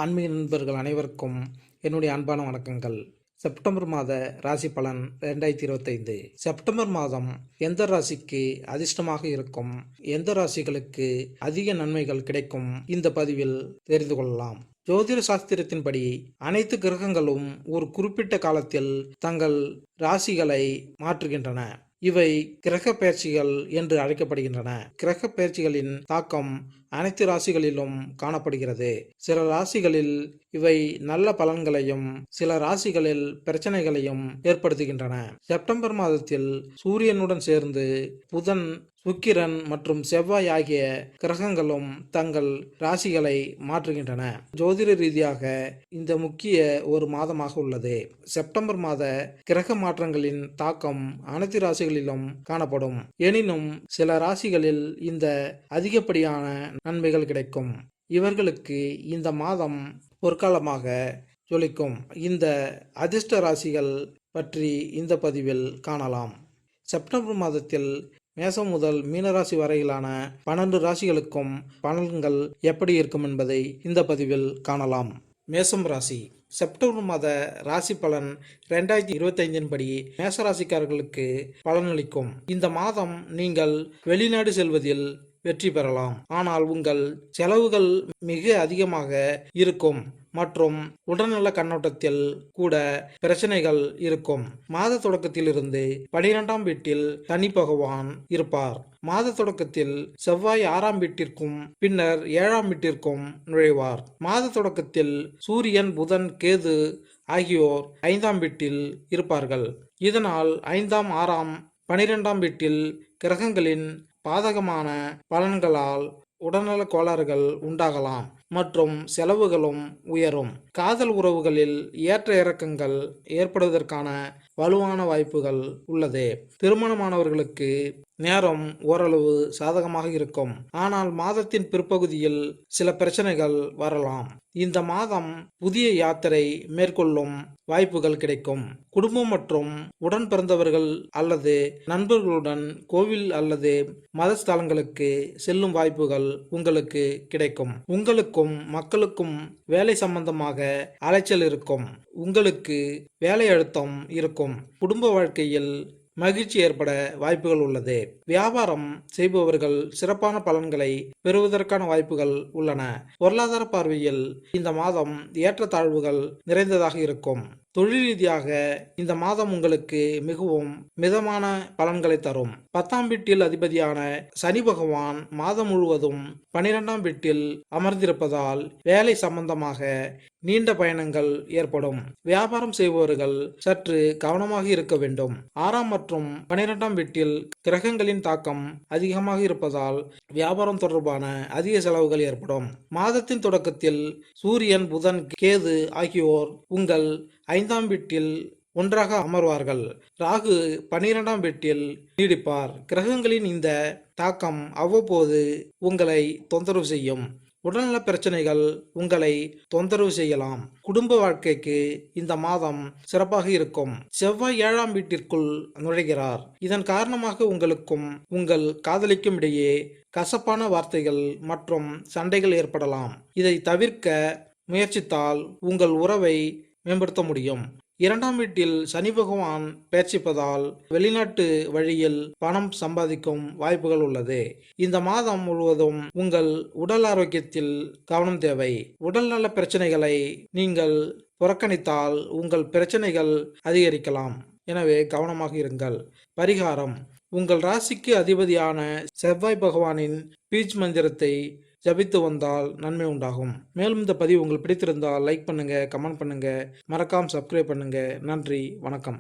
ஆன்மீக நண்பர்கள் அனைவருக்கும் என்னுடைய அன்பான வணக்கங்கள். செப்டம்பர் மாத ராசி பலன் 2025. செப்டம்பர் மாதம் எந்த ராசிக்கு அதிர்ஷ்டமாக இருக்கும், எந்த ராசிகளுக்கு அதிக நன்மைகள் கிடைக்கும், இந்த பதிவில் தெரிந்து கொள்ளலாம். ஜோதிட சாஸ்திரத்தின்படி அனைத்து கிரகங்களும் ஒரு குறிப்பிட்ட காலத்தில் தங்கள் ராசிகளை மாற்றுகின்றன. இவை கிரக பெயர்ச்சிகள் என்று அழைக்கப்படுகின்றன. கிரக பெயர்ச்சிகளின் தாக்கம் அனைத்து ராசிகளிலும் காணப்படுகிறது. சில ராசிகளில் இவை நல்ல பலன்களையும் சில ராசிகளில் பிரச்சனைகளையும் ஏற்படுத்துகின்றன. செப்டம்பர் மாதத்தில் சூரியனுடன் சேர்ந்து புதன், சுக்கிரன் மற்றும் செவ்வாய் ஆகிய கிரகங்களும் தங்கள் ராசிகளை மாற்றுகின்றன. ஜோதிட ரீதியாக இந்த முக்கிய ஒரு மாதமாக உள்ளது. செப்டம்பர் மாத கிரக மாற்றங்களின் தாக்கம் அனைத்து ராசிகளிலும் காணப்படும். எனினும் சில ராசிகளில் இந்த அதிகப்படியான நன்மைகள் கிடைக்கும். இவர்களுக்கு இந்த மாதம் பொற்காலமாக ஜொலிக்கும். இந்த அதிர்ஷ்ட ராசிகள் பற்றி இந்த பதிவில் காணலாம். செப்டம்பர் மாதத்தில் மேசம் முதல் மீனராசி வரையிலான 12 ராசிகளுக்கும் பலன்கள் எப்படி இருக்கும் என்பதை இந்த பதிவில் காணலாம். மேசம் ராசி. செப்டம்பர் மாத ராசி பலன் 2025 படி மேசராசிக்காரர்களுக்கு பலனளிக்கும். இந்த மாதம் நீங்கள் வெளிநாடு செல்வதில் வெற்றி பெறலாம். ஆனால் உங்கள் செலவுகள் மிக அதிகமாக இருக்கும் மற்றும் உடல்நல கண்ணோட்டத்தில் கூட பிரச்சனைகள் இருக்கும். மாத தொடக்கத்திலிருந்து 12ஆம் வீட்டில் சனி பகவான் இருப்பார். மாத தொடக்கத்தில் செவ்வாய் 6ஆம் வீட்டிற்கும் பின்னர் 7ஆம் வீட்டிற்கும் நுழைவார். மாத தொடக்கத்தில் சூரியன், புதன், கேது ஆகியோர் 5ஆம் வீட்டில் இருப்பார்கள். இதனால் 5ஆம், 6ஆம், 12ஆம் வீட்டில் கிரகங்களின் பாதகமான பலன்களால் உடல்நல கோளாறுகள் உண்டாகலாம் மற்றும் செலவுகளும் உயரும். காதல் உறவுகளில் ஏற்ற இறக்கங்கள் ஏற்படுவதற்கான வலுவான வாய்ப்புகள் உள்ளது. திருமணமானவர்களுக்கு நேரம் ஓரளவு சாதகமாக இருக்கும். ஆனால் மாதத்தின் பிற்பகுதியில் சில பிரச்சனைகள் வரலாம். இந்த மாதம் புதிய யாத்திரை மேற்கொள்ளும் வாய்ப்புகள் கிடைக்கும். குடும்பம் மற்றும் உடன் பிறந்தவர்கள் அல்லது நண்பர்களுடன் கோவில் அல்லது மத ஸ்தலங்களுக்கு செல்லும் வாய்ப்புகள் உங்களுக்கு கிடைக்கும். உங்களுக்கும் மக்களுக்கும் வேலை சம்பந்தமாக அலைச்சல் இருக்கும். உங்களுக்கு வேலை அழுத்தம் இருக்கும். குடும்ப வாழ்க்கையில் மகிழ்ச்சி ஏற்பட வாய்ப்புகள் உள்ளது. வியாபாரம் செய்பவர்கள் சிறப்பான பலன்களை பெறுவதற்கான வாய்ப்புகள் உள்ளன. பொருளாதார பார்வையில் இந்த மாதம் ஏற்றத்தாழ்வுகள் நிறைந்ததாக இருக்கும். தொழில் ரீதியாக இந்த மாதம் உங்களுக்கு மிகவும் மிதமான பலன்களை தரும். 10ஆம் வீட்டில் அதிபதியான சனி பகவான் மாதம் முழுவதும் 12ஆம் வீட்டில் அமர்ந்திருப்பதால் வேலை சம்பந்தமாக நீண்ட பயணங்கள் ஏற்படும். வியாபாரம் செய்பவர்கள் சற்று கவனமாக இருக்க வேண்டும். 6ஆம் மற்றும் 12ஆம் வீட்டில் கிரகங்களின் தாக்கம் அதிகமாக இருப்பதால் வியாபாரம் தொடர்பான அதிக செலவுகள் ஏற்படும். மாதத்தின் தொடக்கத்தில் சூரியன், புதன், கேது ஆகியோர் உங்கள் 5ஆம் வீட்டில் ஒன்றாக அமர்வார்கள். ராகு 12ஆம் வீட்டில் நீடிப்பார். கிரகங்களின் இந்த தாக்கம் அவ்வப்போது உங்களை தொந்தரவு செய்யும். உடல்நல பிரச்சனைகள் உங்களை தொந்தரவு செய்யலாம். குடும்ப வாழ்க்கைக்கு இந்த மாதம் சிறப்பாக இருக்கும். செவ்வாய் 7ஆம் வீட்டிற்குள் நுழைகிறார். இதன் காரணமாக உங்களுக்கும் உங்கள் காதலிக்கும் இடையே கசப்பான வார்த்தைகள் மற்றும் சண்டைகள் ஏற்படலாம். இதை தவிர்க்க முயற்சித்தால் உங்கள் உறவை மேம்படுத்த முடியும். 2ஆம் வீட்டில் சனி பகவான் பெயர்ச்சிப்பதால் வெளிநாட்டு வழியில் பணம் சம்பாதிக்கும் வாய்ப்புகள் உள்ளது. இந்த மாதம் முழுவதும் உங்கள் உடல் ஆரோக்கியத்தில் கவனம் தேவை. உடல் நல பிரச்சனைகளை நீங்கள் புறக்கணித்தால் உங்கள் பிரச்சனைகள் அதிகரிக்கலாம். எனவே கவனமாக இருங்கள். பரிகாரம்: உங்கள் ராசிக்கு அதிபதியான செவ்வாய் பகவானின் பீஜ் மந்திரத்தை ஜபித்து வந்தால் நன்மை உண்டாகும். மேலும் இந்த பதிவு உங்களுக்கு பிடித்திருந்தால் லைக் பண்ணுங்க, கமெண்ட் பண்ணுங்க, மறக்காம சப்ஸ்கிரைப் பண்ணுங்க. நன்றி, வணக்கம்.